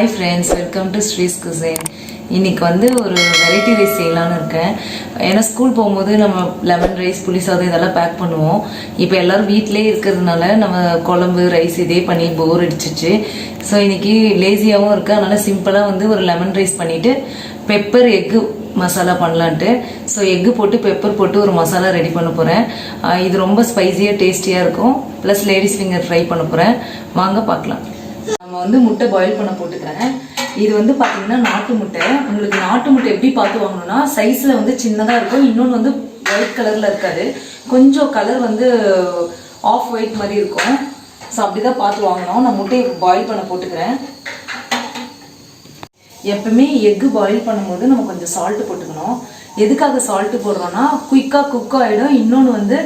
Hi friends, welcome to Sri's Cuisine. இன்னைக்கு வந்து ஒரு வெரைட்டி ரைஸ் செய்யலான்னு இருக்கேன். ஏன்னா ஸ்கூல் போகும்போது நம்ம லெமன் ரைஸ் புளி சாதம் இதெல்லாம் பேக் பண்ணுவோம். இப்போ எல்லாரும் வீட்டிலே இருக்கிறதுனால நம்ம குழம்பு ரைஸ் இதே பண்ணி போர் அடிச்சிச்சு. ஸோ இன்னைக்கு லேசியாகவும் இருக்கு, அதனால சிம்பிளாக வந்து ஒரு லெமன் ரைஸ் பண்ணிட்டு பெப்பர் எக்கு மசாலா பண்ணலான்ட்டு. ஸோ எக்கு போட்டு பெப்பர் போட்டு ஒரு மசாலா ரெடி பண்ண போகிறேன். இது ரொம்ப ஸ்பைஸியாக டேஸ்டியாக இருக்கும். ப்ளஸ் லேடிஸ் ஃபிங்கர் ஃப்ரை பண்ண போகிறேன். வாங்க பார்க்கலாம். நம்ம வந்து முட்டை பாயில் பண்ண போட்டுக்கிறேன். இது வந்து பார்த்தீங்கன்னா நாட்டு முட்டை. உங்களுக்கு நாட்டு முட்டை எப்படி பார்த்து வாங்கணும்னா சைஸில் வந்து சின்னதாக இருக்கும், இன்னொன்று வந்து ஒயிட் கலரில் இருக்காது, கொஞ்சம் கலர் வந்து ஆஃப் ஒயிட் மாதிரி இருக்கும். ஸோ அப்படி தான் பார்த்து வாங்கணும். நான் முட்டையை பாயில் பண்ண போட்டுக்கிறேன். எப்பவுமே எக்கு பாயில் பண்ணும்போது நம்ம கொஞ்சம் சால்ட்டு போட்டுக்கணும். எதுக்காக சால்ட்டு போடுறோன்னா குயிக்காக குக் ஆகிடும். இன்னொன்று வந்து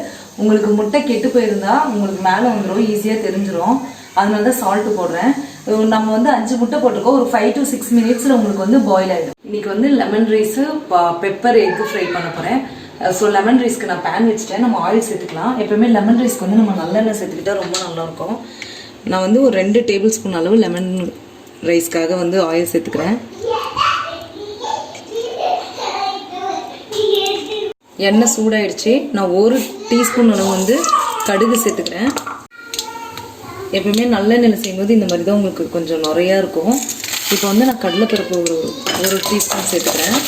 உங்களுக்கு முட்டை கெட்டு போயிருந்தா உங்களுக்கு மேலே வந்துடும், ஈஸியாக தெரிஞ்சிடும். அதனால தான் சால்ட்டு போடுறேன். நம்ம வந்து 5 முட்டை போட்டிருக்கோம். ஒரு 5 to 6 மினிட்ஸில் உங்களுக்கு வந்து பாயில் ஆகிடும். இன்னைக்கு வந்து lemon rice pepper egg fry பண்ண போகிறேன். ஸோ லெமன் ரைஸ்க்கு நான் பேன் வச்சுட்டேன். நம்ம ஆயில் சேர்த்துக்கலாம். எப்பவுமே லெமன் ரைஸ்க்கு வந்து நம்ம நல்லெண்ணெய் சேர்த்துக்கிட்டா ரொம்ப நல்லாயிருக்கும். நான் வந்து ஒரு 2 டேபிள் ஸ்பூன் அளவு லெமன் ரைஸ்க்காக வந்து ஆயில் சேர்த்துக்கிறேன். எண்ணெய் சூடாயிடுச்சு. நான் 1 டீஸ்பூன் அளவு வந்து கடுகு சேர்த்துக்கிறேன். எப்பவுமே நல்லெண்ணெயில் செய்யும்போது இந்த மாதிரி தான் உங்களுக்கு கொஞ்சம் நிறையா இருக்கும். இப்போ வந்து நான் கடலைப்பருப்பு ஒரு டீஸ்பூன் சேர்த்துக்கிறேன்.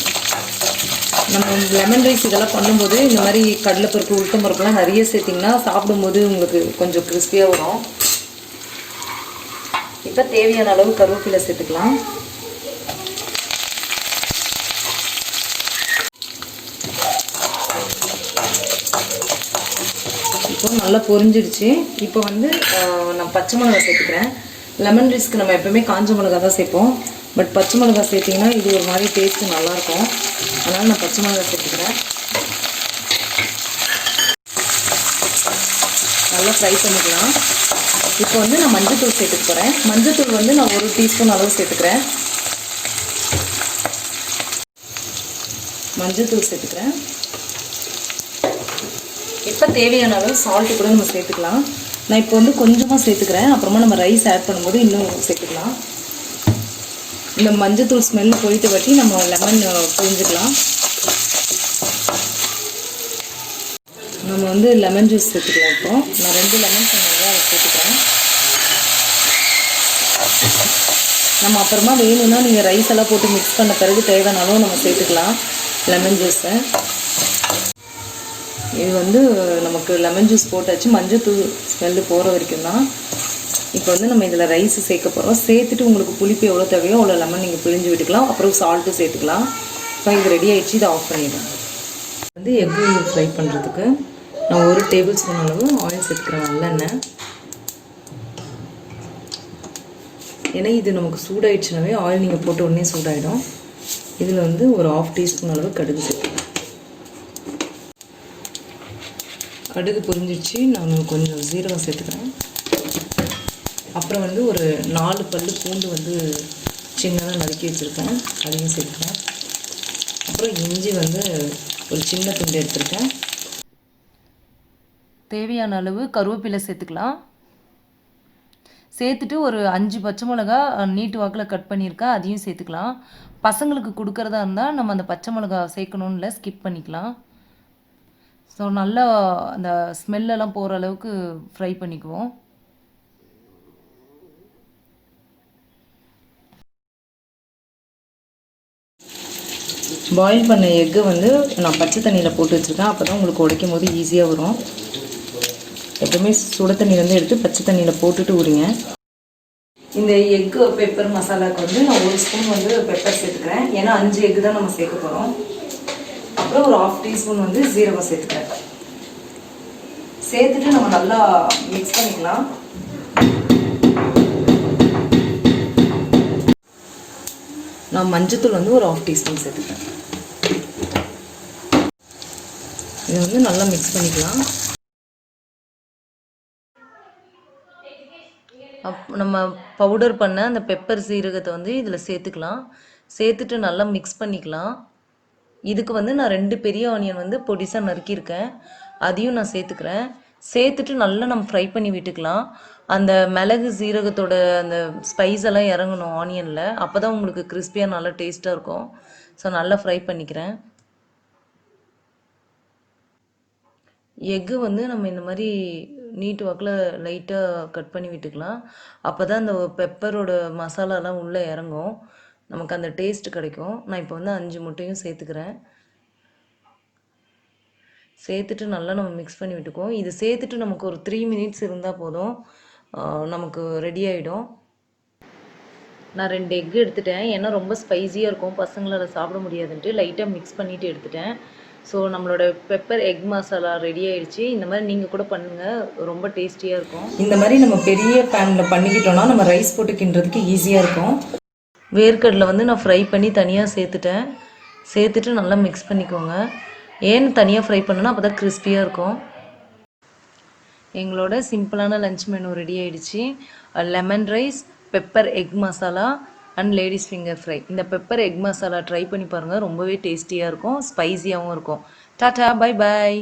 நம்ம லெமன் ரைஸ் இதெல்லாம் பண்ணும்போது இந்த மாதிரி கடலைப்பருப்பு உளுத்தம் பருப்புலாம் நிறைய சேர்த்திங்கன்னா சாப்பிடும்போது உங்களுக்கு கொஞ்சம் கிறிஸ்பியாக வரும். இப்போ தேவையான அளவு கருவேப்பிலை சேர்த்துக்கலாம். இப்போ நல்லா பொரிஞ்சிடுச்சு. இப்போ வந்து நான் பச்சை மிளகா சேர்த்துக்கிறேன். லெமன் ரைஸ்க்கு நம்ம எப்பவுமே காஞ்ச மிளகா தான் சேர்ப்போம். பட் பச்சை மிளகா சேர்த்திங்கன்னா இது ஒரு மாதிரி டேஸ்ட்டு நல்லாயிருக்கும். அதனால் நான் பச்சை மிளகா சேர்த்துக்கிறேன். நல்லா ஃப்ரை பண்ணிக்கலாம். இப்போ வந்து நான் மஞ்சள்தூள் சேர்த்துக்க போகிறேன். மஞ்சள்தூள் வந்து நான் 1 டீஸ்பூன் அளவு சேர்த்துக்கிறேன். மஞ்சள்தூள் சேர்த்துக்கிறேன். இப்போ தேவையான அளவு சால்ட்டு கூட நம்ம சேர்த்துக்கலாம். நான் இப்போ வந்து கொஞ்சமாக சேர்த்துக்கிறேன். அப்புறமா நம்ம ரைஸ் ஆட் பண்ணும்போது இன்னும் சேர்த்துக்கலாம். இந்த மஞ்சத்தூள் ஸ்மெல் போயிட்டு வட்டி நம்ம லெமன் புரிஞ்சுக்கலாம். நம்ம வந்து லெமன் ஜூஸ் சேர்த்துக்கலாம். இப்போ நான் 2 லெமன் சொன்னாங்க, அதை சேர்த்துக்கிறேன். நம்ம அப்புறமா வேணும்னா நீங்கள் ரைஸ் எல்லாம் போட்டு மிக்ஸ் பண்ண பிறகு தேவையானாலும் நம்ம சேர்த்துக்கலாம் லெமன் ஜூஸை. இது வந்து நமக்கு லெமன் ஜூஸ் போட்டாச்சு. மஞ்சத்தூள் ஸ்மெல்லு போகிற வரைக்கும் தான். இப்போ வந்து நம்ம இதில் ரைஸ் சேர்க்க போகிறோம். சேர்த்துட்டு உங்களுக்கு புளிப்பு எவ்வளோ தேவையோ அவ்வளோ லெமன் நீங்கள் பிழிஞ்சு விட்டுக்கலாம். அப்புறம் சால்ட்டு சேர்த்துக்கலாம். இப்போ இது ரெடி ஆகிடுச்சு. இதை ஆஃப் பண்ணிடுவோம். வந்து எக்கு ஃப்ரை பண்ணுறதுக்கு நான் 1 டேபிள் ஸ்பூன் அளவு ஆயில் சேர்த்துக்கிறேன், நல்லெண்ணெய். ஏன்னா இது நமக்கு சூடாயிடுச்சுனாவே ஆயில் நீங்கள் போட்ட உடனே சூடாயிடும். இதில் வந்து ஒரு 1/2 டீஸ்பூன் அளவு கடுகு சேர்த்துக்கிறேன். கடுகு பொரிஞ்சிடுச்சு. நான் கொஞ்சம் ஜீரகம் சேர்த்துக்கிறேன். அப்புறம் வந்து ஒரு 4 பல்லு பூண்டு வந்து சின்னதாக நறுக்கி வச்சுருக்கேன், அதையும் சேர்த்துக்கிறேன். அப்புறம் இஞ்சி வந்து ஒரு சின்ன துண்டு எடுத்துருக்கேன். தேவையான அளவு கருவேப்பிலை சேர்த்துக்கலாம். சேர்த்துட்டு ஒரு 5 பச்சை மிளகா நீட்டு வாக்கில் கட் பண்ணியிருக்கேன், அதையும் சேர்த்துக்கலாம். பசங்களுக்கு கொடுக்குறதா இருந்தால் நம்ம அந்த பச்சை மிளகா சேர்க்கணுன்னு இல்லை, ஸ்கிப் பண்ணிக்கலாம். ஸோ நல்லா அந்த ஸ்மெல்லெல்லாம் போகிற அளவுக்கு ஃப்ரை பண்ணிக்குவோம். பாயில் பண்ண எக்கு வந்து நான் பச்சை தண்ணியில் போட்டு வச்சுருக்கேன். அப்போ தான் உங்களுக்கு உடைக்கும் போது ஈஸியாக வரும். எப்பவுமே சுட தண்ணி வந்து எடுத்து பச்சை தண்ணியில் போட்டுட்டு ஊறிங்க. இந்த எக்கு பெப்பர் மசாலாவுக்கு வந்து நான் 1 ஸ்பூன் வந்து பெப்பர் சேர்த்துக்கிறேன். ஏன்னா 5 எக்கு தான் நம்ம சேர்க்க போகிறோம். அப்புறம் ஒரு 1/2 டீஸ்பூன் வந்து ஜீரகம் சேர்த்துக்கிறேன். சேர்த்துட்டு நம்ம நல்லா மிக்ஸ் பண்ணிக்கலாம். நான் மஞ்சத்தூள் வந்து ஒரு 1/2 டீஸ்பூன் சேர்த்துக்கிறேன். இதை வந்து நல்லா மிக்ஸ் பண்ணிக்கலாம். நம்ம பவுடர் பண்ண அந்த பெப்பர் சீரகத்தை வந்து இதில் சேர்த்துக்கலாம். சேர்த்துட்டு நல்லா மிக்ஸ் பண்ணிக்கலாம். இதுக்கு வந்து நான் 2 பெரிய ஆனியன் வந்து பொடிசாக நறுக்கியிருக்கேன், அதையும் நான் சேர்த்துக்கிறேன். சேர்த்துட்டு நல்லா நம்ம ஃப்ரை பண்ணி விட்டுக்கலாம். அந்த மிளகு சீரகத்தோட அந்த ஸ்பைஸ் எல்லாம் இறங்கணும் ஆனியனில், அப்போ தான் உங்களுக்கு கிறிஸ்பியாக நல்லா டேஸ்ட்டாக இருக்கும். ஸோ நல்லா ஃப்ரை பண்ணிக்கிறேன். எக்கு வந்து நம்ம இந்த மாதிரி நீட்டு வாக்கில் லைட்டாக கட் பண்ணி விட்டுக்கலாம். அப்போ தான் அந்த பெப்பரோட மசாலாலாம் உள்ளே இறங்கும், நமக்கு அந்த டேஸ்ட் கிடைக்கும். நான் இப்போ வந்து 5 முட்டையும் சேர்த்துக்கிறேன். சேர்த்துட்டு நல்லா நம்ம மிக்ஸ் பண்ணி விட்டுக்குவோம். இது சேர்த்துட்டு நமக்கு ஒரு 3 மினிட்ஸ் இருந்தால் போதும், நமக்கு ரெடி ஆகிடும். நான் 2 எக் எடுத்துட்டேன், ஏன்னா ரொம்ப ஸ்பைஸியாக இருக்கும், பசங்களால் சாப்பிட முடியாதுன்ட்டு லைட்டாக மிக்ஸ் பண்ணிவிட்டு எடுத்துட்டேன். ஸோ நம்மளோட பெப்பர் எக் மசாலா ரெடி ஆகிடுச்சு. இந்த மாதிரி நீங்கள் கூட பண்ணுங்கள், ரொம்ப டேஸ்டியாக இருக்கும். இந்த மாதிரி நம்ம பெரிய பேனில் பண்ணிக்கிட்டோம்னா நம்ம ரைஸ் போட்டு கிண்டுறதுக்கு ஈஸியாக இருக்கும். வேர்க்கடலை வந்து நான் ஃப்ரை பண்ணி தனியாக சேர்த்துட்டு நல்லா மிக்ஸ் பண்ணிக்கோங்க. ஏன்னு தனியாக ஃப்ரை பண்ணணும், அப்போ தான் கிறிஸ்பியாக இருக்கும். எங்களோட சிம்பிளான லஞ்ச் மெனு ரெடி ஆகிடுச்சு. Lemon rice, pepper egg masala and ladies finger fry. இந்த பெப்பர் எக் மசாலா ட்ரை பண்ணி பாருங்கள், ரொம்பவே டேஸ்டியாக இருக்கும், ஸ்பைஸியாகவும் இருக்கும். Tata, bye bye.